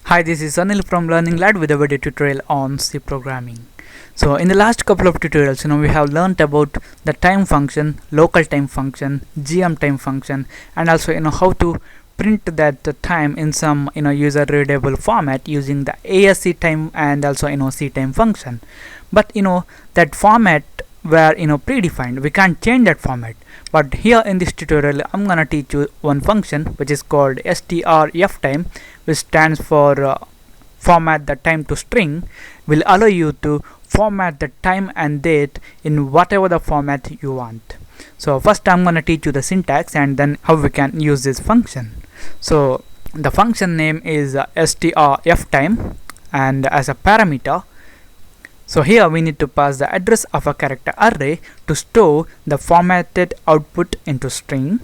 Hi, this is Anil from Learning Lad with a video tutorial on C programming. So in the last couple of tutorials, we have learned about the time function, local time function, GM time function, and also how to print that time in some user readable format using the ASC time and also C time function. But that format were predefined. We can't change that format. But here in this tutorial, I'm gonna teach you one function which is called strftime, which stands for format the time to string. Will allow you to format the time and date in whatever the format you want. So first I'm gonna teach you the syntax and then how we can use this function. So the function name is strftime, and as a parameter, so here we need to pass the address of a character array to store the formatted output into string,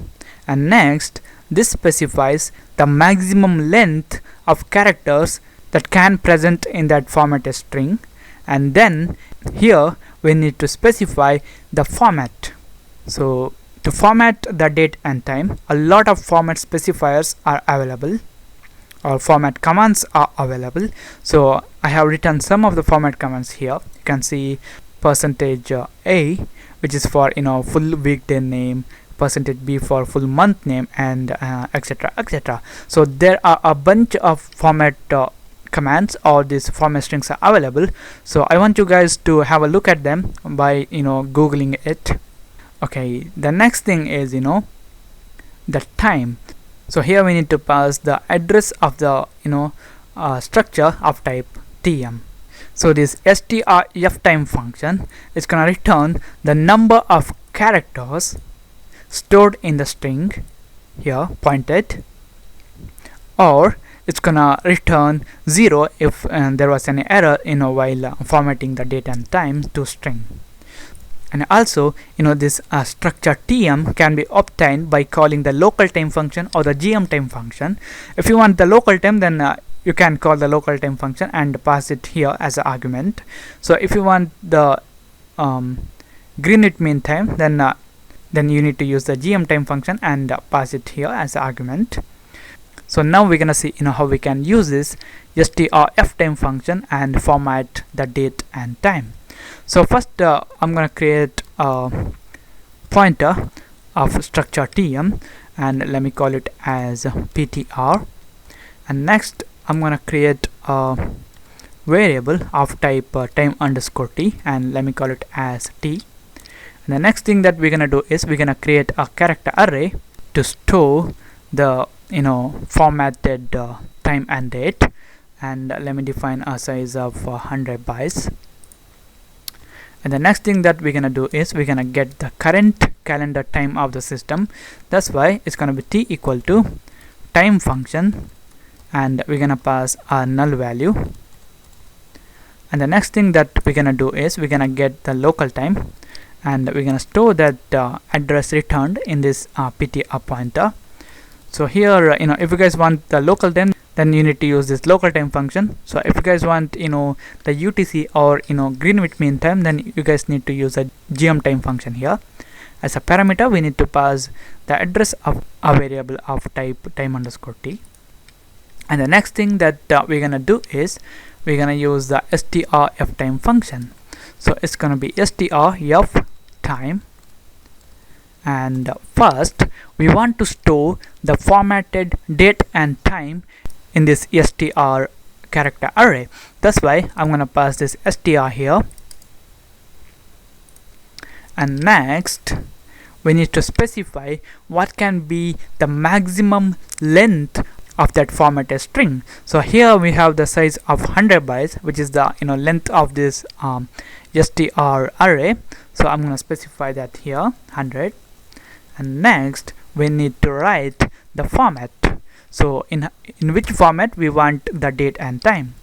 and next this specifies the maximum length of characters that can present in that formatted string, and then here we need to specify the format. So to format the date and time, a lot of format specifiers are available, or format commands are available. So I have written some of the format commands here. You can see %a, which is for full weekday name, %b for full month name, and etc, etc. So there are a bunch of format commands, or these format strings are available. So I want you guys to have a look at them by googling it. Okay, the next thing is the time. So here we need to pass the address of the structure of type tm. So this strftime function is gonna return the number of characters stored in the string here pointed, or it's gonna return 0 if there was any error while formatting the date and time to string. And also this structure tm can be obtained by calling the local time function or the gm time function. If you want the local time, then you can call the local time function and pass it here as an argument. So if you want the Greenwich Mean Time, then you need to use the gm time function and pass it here as an argument. So now we're gonna see how we can use this strftime function and format the date and time. So first I'm gonna create a pointer of structure tm, and let me call it as ptr, and next I'm gonna create a variable of type time_t, and let me call it as t. And the next thing that we're gonna do is we're gonna create a character array to store the formatted time and date, and let me define a size of 100 bytes. And the next thing that we're gonna do is we're gonna get the current calendar time of the system. That's why it's gonna be t equal to time function, and we're gonna pass a null value. And the next thing that we're gonna do is we're gonna get the local time, and we're gonna store that address returned in this ptr pointer. So here if you guys want the local time, then you need to use this local time function. So if you guys want the UTC or Greenwich Mean Time, then you guys need to use a gm time function here. As a parameter, we need to pass the address of a variable of type time_t. And the next thing that we're gonna do is we're gonna use the strftime function. So it's gonna be strftime, and first we want to store the formatted date and time in this str character array. That's why I'm gonna pass this str here. And next we need to specify what can be the maximum length of that formatted string. So here we have the size of 100 bytes, which is the length of this str array. So I'm gonna specify that here 100. And next we need to write the format. So in which format we want the date and time.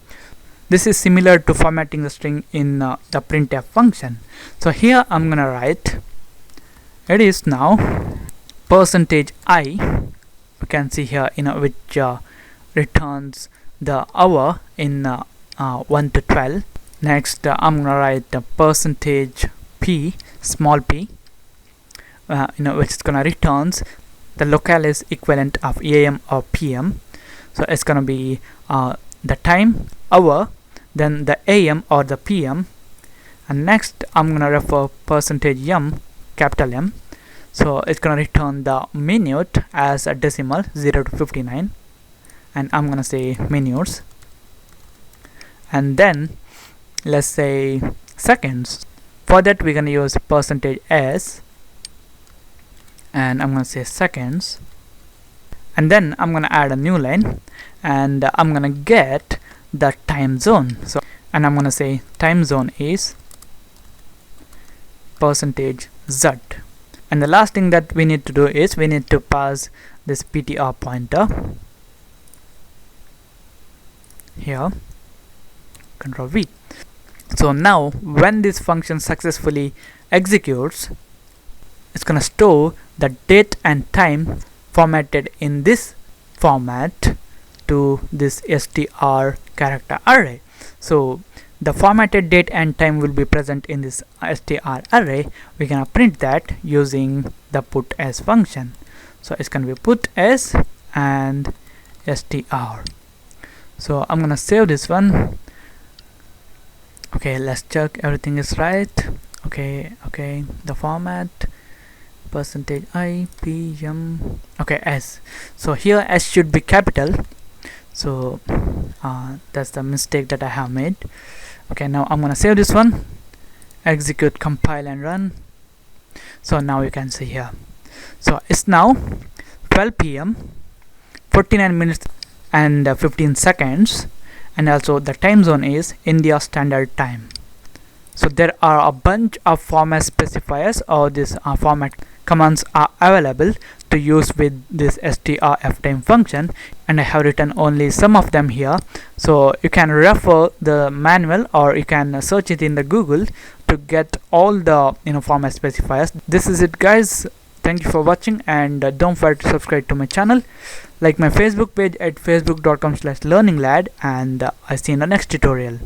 This is similar to formatting the string in the printf function. So here I'm gonna write, it is now %i. You can see here which returns the hour in 1 to 12. Next I'm gonna write the %p, small p, which is gonna returns the locales equivalent of AM or PM. So it's gonna be the time, hour, then the AM or the PM, and next I'm gonna refer %m, capital M. So it's gonna return the minute as a decimal 0 to 59, and I'm gonna say minutes. And then let's say seconds. For that we're gonna use %s, and I'm gonna say seconds. And then I'm gonna add a new line, and I'm gonna get the time zone. So, and I'm gonna say time zone is %z. And the last thing that we need to do is we need to pass this PTR pointer here, Control V. So now when this function successfully executes, it's gonna store the date and time formatted in this format to this str character array. So the formatted date and time will be present in this str array. We're gonna print that using the put s function. So it's gonna be put s and str. So I'm gonna save this one. Okay, let's check everything is right. Okay, the format %i pm, okay, s. So here s should be capital, so that's the mistake that I have made. Okay, now I'm gonna save this one, execute, compile and run. So now you can see here, so it's now 12 p.m. 49 minutes and 15 seconds, and also the time zone is India Standard Time. So there are a bunch of format specifiers, or this format commands are available to use with this strftime function, and I have written only some of them here. So you can refer the manual, or you can search it in the Google to get all the format specifiers. This is it, guys. Thank you for watching, and don't forget to subscribe to my channel, like my Facebook page at facebook.com/learninglad, and I see you in the next tutorial.